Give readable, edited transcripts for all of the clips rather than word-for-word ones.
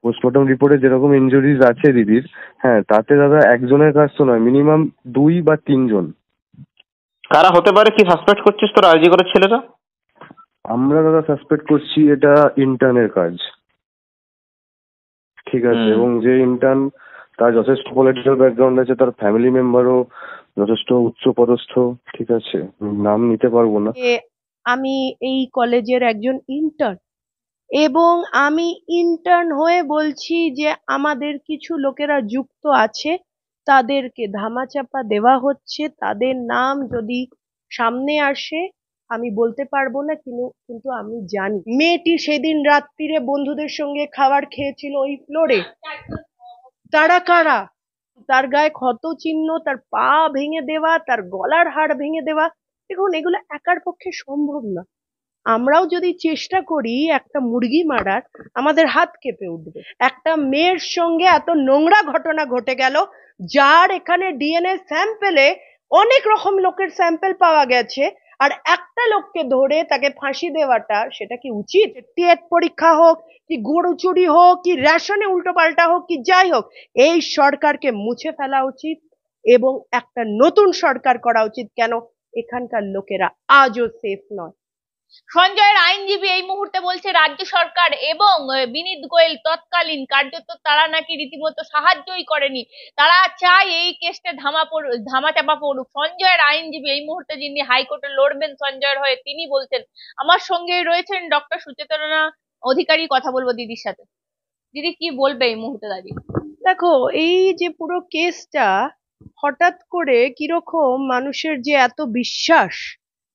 Post-mortem রিপোর্টে যেরকম injuries আছে দিদির, হ্যাঁ, তাতে দাদা একজনের কাজ তো নয়, মিনিমাম 2 বা 3 জন। কারা হতে পারে, কি সাসপেক্ট করছিস তোর আরজি করার ছেলেরা? আমরা দাদা সাসপেক্ট করছি এটা ইন্টার্নের কাজ, ঠিক আছে। এবং যে ইন্টার্ন, তার যথেষ্ট পলিটিক্যাল ব্যাকগ্রাউন্ড আছে, তার ফ্যামিলি মেম্বারও যথেষ্ট উচ্চ পদস্থ, ঠিক আছে, নাম নিতে পারবো না। আমি এই কলেজের একজন ইন্টার্ন, এবং আমি ইন্টার্ন হয়ে বলছি যে আমাদের কিছু লোকেরা যুক্ত আছে, তাদেরকে ধামাচাপা দেওয়া হচ্ছে। তাদের নাম যদি সামনে আসে আমি বলতে পারবো না, কিন্তু আমি জানি মেয়েটি সেদিন রাত্রিরে বন্ধুদের সঙ্গে খাবার খেয়েছিল ওই ফ্লোরে। তারা কারা? তার গায়ে ক্ষত চিহ্ন, তার পা ভেঙে দেওয়া, তার গলার হাড় ভেঙে দেওয়া। দেখুন, এগুলো একার পক্ষে সম্ভব না। আমরাও যদি চেষ্টা করি একটা মুরগি মারার, আমাদের হাত কেঁপে উঠবে। একটা মেয়ের সঙ্গে এত নোংরা ঘটনা ঘটে গেল, যার এখানে ডিএনএ স্যাম্পেলে অনেক রকম লোকের স্যাম্পেল পাওয়া গেছে, আর একটা লোককে ধরে তাকে ফাঁসি দেওয়াটা, সেটা কি উচিত? টেট পরীক্ষা হোক, কি গরু চুরি হোক, কি রেশনে উল্টো পাল্টা হোক, কি যাই হোক, এই সরকারকে মুছে ফেলা উচিত এবং একটা নতুন সরকার করা উচিত। কেন? এখানকার লোকেরা আজও সেফ নয়। সঞ্জয়ের আইনজীবী এই মুহূর্তে বলছে রাজ্য সরকার এবং বিনীত গোয়েল তৎকালীন কার্যত তারা নাকি রীতিমতো সাহায্যই করেনি, তারা চায় এই কেসটা ধামাচাপা পড়ুক। সঞ্জয়ের আইনজীবী এই মুহূর্তে যিনি হাইকোর্টে লড়বেন সঞ্জয়ের হয়ে, তিনি বলছেন। আমার সঙ্গে রয়েছেন ডক্টর সুচেতনা অধিকারী, কথা বলবো দিদির সাথে। দিদি, কি বলবে এই মুহূর্তে দাঁড়িয়ে? দেখো, এই যে পুরো কেসটা, হঠাৎ করে কিরকম মানুষের যে এত বিশ্বাস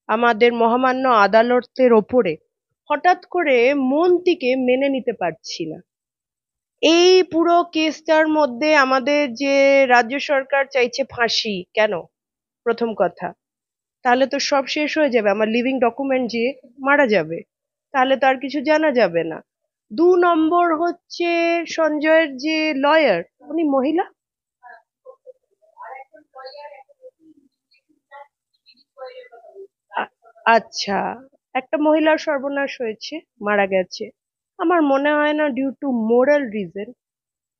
আমাদের মহামান্য আদালতের ওপরে, হঠাৎ করে মন থেকে মেনে নিতে পারছি না। এই পুরো কেসটার মধ্যে আমাদের যে রাজ্য সরকার চাইছে ফাঁসি, কেন? প্রথম কথা, তাহলে তো সব শেষ হয়ে যাবে, আমার লিভিং ডকুমেন্ট যে মারা যাবে, তাহলে তো আর কিছু জানা যাবে না। 2 নম্বর হচ্ছে, সঞ্জয়ের যে লয়ার, উনি মহিলা। আচ্ছা, একটা মহিলার সর্বনাশ হয়েছে, মারা গেছে। আমার মনে হয় না ডিউ টু মোরাল রিজন,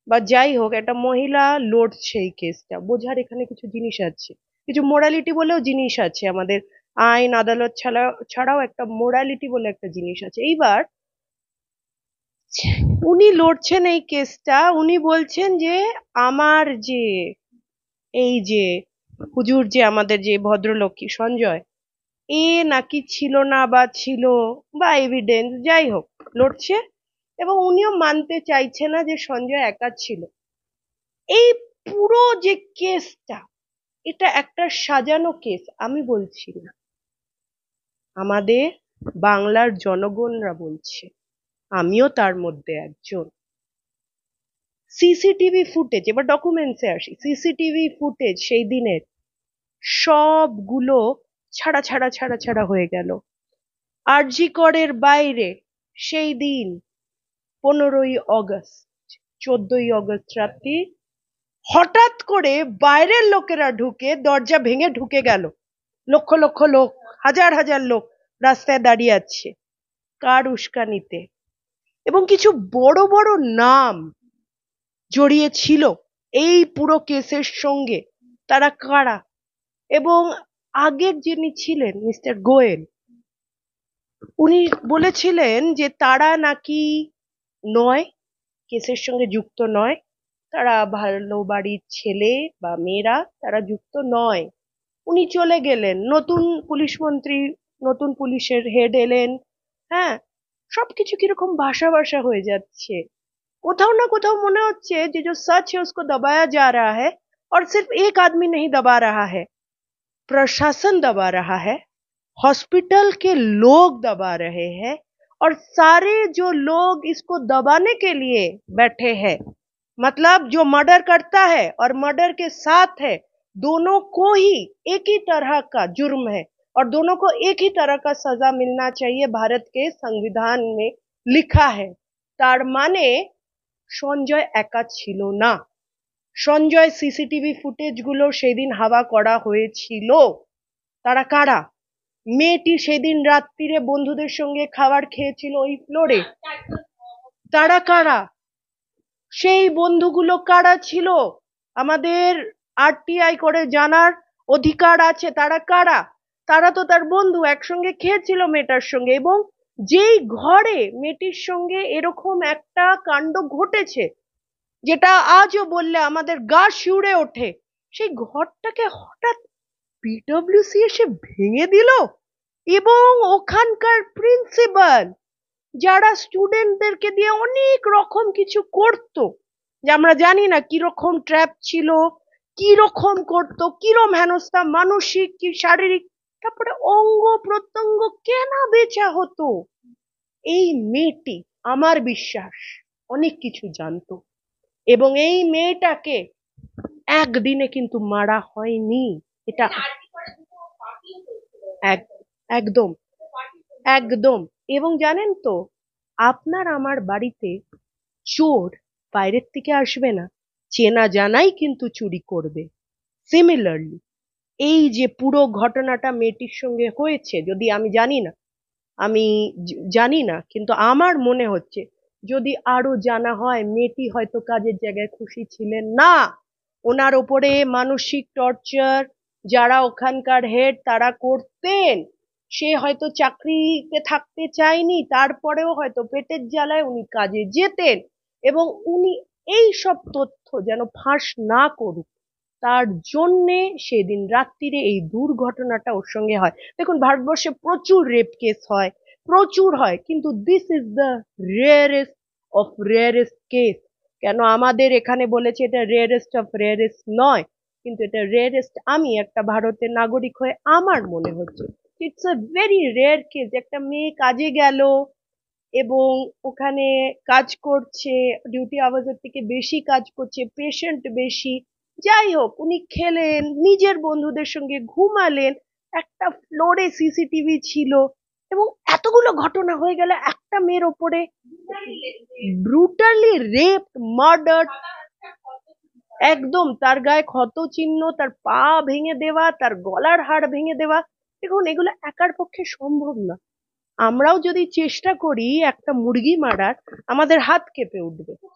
বা যাই হোক, একটা মহিলা লড়ছে এই কেসটা, বোঝার এখানে কিছু জিনিস আছে, কিছু মোরালিটি বলেও জিনিস আছে। আমাদের আইন আদালত ছাড়াও একটা মোরালিটি বলে একটা জিনিস আছে। এইবার উনি লড়ছেন এই কেসটা, উনি বলছেন যে আমার যে এই যে হুজুর, যে আমাদের যে ভদ্রলক্ষ্মী সঞ্জয়, এ নাকি ছিল না, বা ছিল, বা এভিডেন্স যাই হোক, লড়ছে। এবং উনিও মানতে চাইছে না যে সঞ্জয় একা ছিল। এই পুরো যে কেসটা, এটা একটা সাজানো কেস। আমি বলছি না, আমাদের বাংলার জনগণরা বলছে, আমিও তার মধ্যে একজন। সিসিটিভি ফুটেজ, এবার ডকুমেন্টসে আসি, সিসিটিভি ফুটেজ সেই দিনের সবগুলো ছাড়া ছাড়া ছাড়া ছাড়া হয়ে গেল। আরজি করের বাইরে সেই দিন 15ই অগস্ট, 14ই অগস্ট রাত্রি হঠাৎ করে বাইরের লোকেরা ঢুকে দরজা ভেঙে ঢুকে গেল। লক্ষ লক্ষ লোক, হাজার হাজার লোক রাস্তায় দাঁড়িয়ে আছে, কার উস্কানিতে? এবং কিছু বড় বড় নাম জড়িয়ে ছিল এই পুরো কেসের সঙ্গে। তারা কারা? এবং আগের যিনি ছিলেন মিস্টার গোয়েল, উনি বলেছিলেন যে তারা নাকি নয়, কেসের সঙ্গে যুক্ত নয়, তারা ভালো বাড়ির ছেলে বা মেয়েরা, তারা যুক্ত নয়। উনি চলে গেলেন, নতুন পুলিশ মন্ত্রী, নতুন পুলিশের হেড এলেন। হ্যাঁ, সবকিছু কিরকম ভাষা ভাষা হয়ে যাচ্ছে। কোথাও না কোথাও মনে হচ্ছে যে जो सच है उसको दबाया जा रहा है, और सिर्फ एक आदमी नहीं दबा रहा है, प्रशासन दबा रहा है, हॉस्पिटल के लोग दबा रहे हैं, और सारे जो लोग इसको दबाने के लिए बैठे हैं, मतलब जो मर्डर करता है और मर्डर के साथ है, दोनों को ही एक ही तरह का जुर्म है, और दोनों को एक ही तरह का सजा मिलना चाहिए, भारत के संविधान में लिखा है। तार माने সঞ্জয় একা ছিল না। সঞ্জয় সিসিটিভি ফুটেজ গুলো সেদিন হাওয়া করা হয়েছিল। তারা কারা? মেয়েটি সেদিন রাত্রিরে বন্ধুদের সঙ্গে খাবার খেয়েছিল ওই ফ্লোরে। তারা কারা? সেই বন্ধুগুলো কারা ছিল? আমাদের আরটিআই করে জানার অধিকার আছে তারা কারা। তারা তো তার বন্ধু, একসঙ্গে খেয়েছিল মেয়েটার সঙ্গে, এবং যেই ঘরে মেয়েটির সঙ্গে এরকম একটা কাণ্ড ঘটেছে যেটা আজও বললে আমাদের গা শিউরে ওঠে, সেই ঘরটাকে হঠাৎ পিডব্লিউসি এসে ভেঙে দিল। এবং ওখানকার প্রিন্সিপাল, যারা স্টুডেন্টদেরকে দিয়ে অনেক রকম কিছু করতো, যে আমরা জানি না কিরকম ট্র্যাপ ছিল, কিরকম করতো, কিরম হেনস্থা, মানসিক কি শারীরিক, তারপরে অঙ্গ প্রত্যঙ্গ কেনা বেচা হতো। এই মেয়েটি আমার বিশ্বাস অনেক কিছু জানতো, এবং এই মেয়েটাকে একদিনে কিন্তু মারা হয়নি। এটা এক- একদম একদম। এবং জানেন তো, আপনার আমার বাড়িতে চোর বাইরের থেকে আসবে না, চেনা জানাই কিন্তু চুরি করবে। সিমিলারলি এই যে পুরো ঘটনাটা মেয়েটির সঙ্গে হয়েছে, যদি আমি জানি না, আমি জানি না, কিন্তু আমার মনে হচ্ছে যদি আরো জানা হয়, মেয়েটি হয়তো কাজের জায়গায় খুশি ছিলেন না। ওনার ওপরে মানসিক টর্চার যারা ওখানকার হেড তারা করতেন। সে হয়তো চাকরিতে থাকতে চায়নি, তারপরেও হয়তো পেটের জ্বালায় উনি কাজে যেতেন, এবং উনি এই সব তথ্য যেন ফাঁস না করুক তার জন্যে সেদিন রাত্রিরে এই দুর্ঘটনাটা ওর সঙ্গে হয়। দেখুন, ভারতবর্ষে প্রচুর রেপ কেস হয়, প্রচুর হয়, কিন্তু this is the rarest of rarest case. কেন আমাদের এখানে বলেছে এটা রেয়ারেস্ট অফ রেয়ারেস্ট নয়, কিন্তু এটা রেয়ারেস্ট আমি একটা ভারতের নাগরিক হয়ে আমার মনে হচ্ছে। It's a very rare case. একটা মেয়ে কাজে গেল এবং ওখানে কাজ করছে, ডিউটি আওয়ার্সের থেকে বেশি কাজ করছে, পেশেন্ট বেশি, যাই হোক উনি খেলেন, নিজের বন্ধুদের সঙ্গে ঘুমালেন, একটা ফ্লোরে সিসিটিভি ছিল, এবং এতগুলো ঘটনা হয়ে গেল একটা মেয়ের ওপরে ব্রুটালি রেপ, মার্ডার। একদম তার গায়ে ক্ষত চিহ্ন, তার পা ভেঙে দেওয়া, তার গলার হাড় ভেঙে দেওয়া। দেখুন, এগুলো একার পক্ষে সম্ভব না। আমরাও যদি চেষ্টা করি একটা মুরগি মারার, আমাদের হাত কেঁপে উঠবে।